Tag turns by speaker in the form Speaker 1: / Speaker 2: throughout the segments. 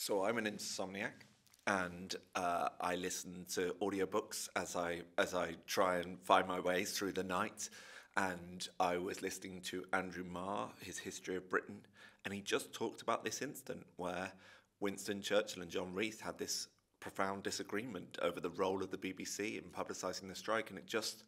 Speaker 1: So I'm an insomniac, and I listen to audiobooks as I try and find my way through the night. And I was listening to Andrew Marr, his History of Britain, and he just talked about this incident where Winston Churchill and John Reith had this profound disagreement over the role of the BBC in publicising the strike, and it just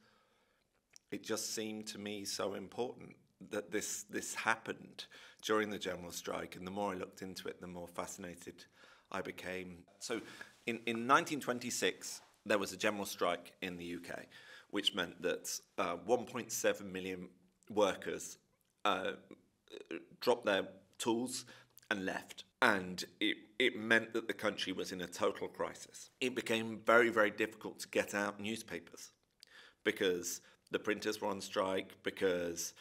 Speaker 1: seemed to me so important that this happened during the general strike, and the more I looked into it, the more fascinated I became. So in 1926, there was a general strike in the UK, which meant that 1.7 million workers dropped their tools and left. And it meant that the country was in a total crisis. It became very, very difficult to get out newspapers because the printers were on strike, because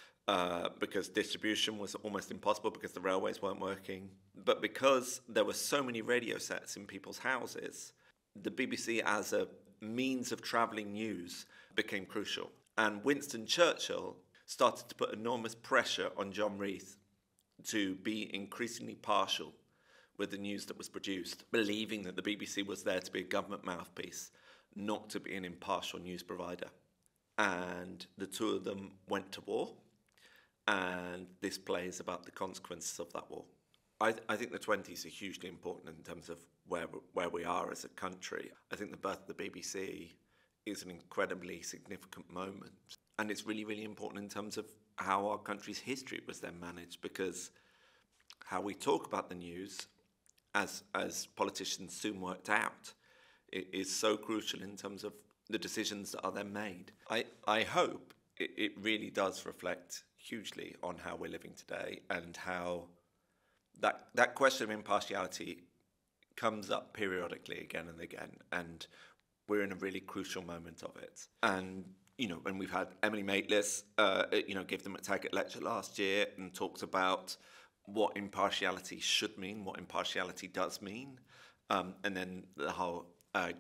Speaker 1: distribution was almost impossible, because the railways weren't working. But because there were so many radio sets in people's houses, the BBC as a means of travelling news became crucial. And Winston Churchill started to put enormous pressure on John Reith to be increasingly partial with the news that was produced, believing that the BBC was there to be a government mouthpiece, not to be an impartial news provider. And the two of them went to war, and this play is about the consequences of that war. I think the 20s are hugely important in terms of where we are as a country. I think the birth of the BBC is an incredibly significant moment, and it's really, really important in terms of how our country's history was then managed, because how we talk about the news, as politicians soon worked out, it is so crucial in terms of the decisions that are then made. I hope it really does reflect hugely on how we're living today, and how that question of impartiality comes up periodically again and again, and we're in a really crucial moment of it. And when we've had Emily Maitlis, give them a Taggart lecture last year and talked about what impartiality should mean, what impartiality does mean, and then the whole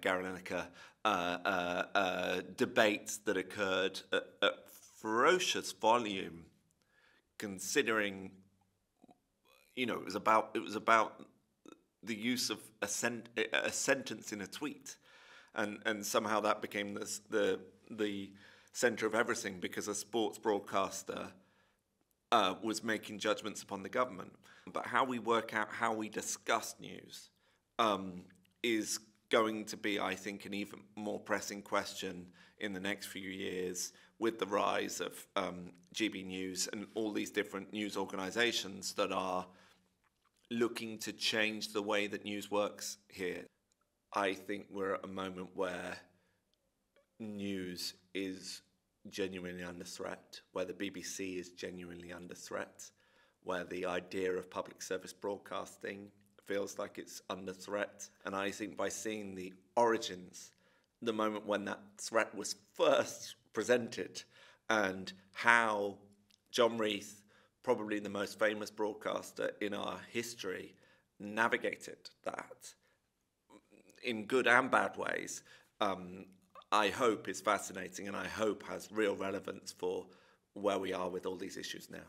Speaker 1: Gary Lineker debate that occurred at ferocious volume, considering it was about the use of a sentence in a tweet, and somehow that became the centre of everything, because a sports broadcaster was making judgments upon the government. But how we work out how we discuss news is going to be, I think, an even more pressing question in the next few years, with the rise of GB News and all these different news organisations that are looking to change the way that news works here. I think we're at a moment where news is genuinely under threat, where the BBC is genuinely under threat, where the idea of public service broadcasting feels like it's under threat. And I think by seeing the origins, the moment when that threat was first presented, and how John Reith, probably the most famous broadcaster in our history, navigated that in good and bad ways, I hope is fascinating, and I hope has real relevance for where we are with all these issues now.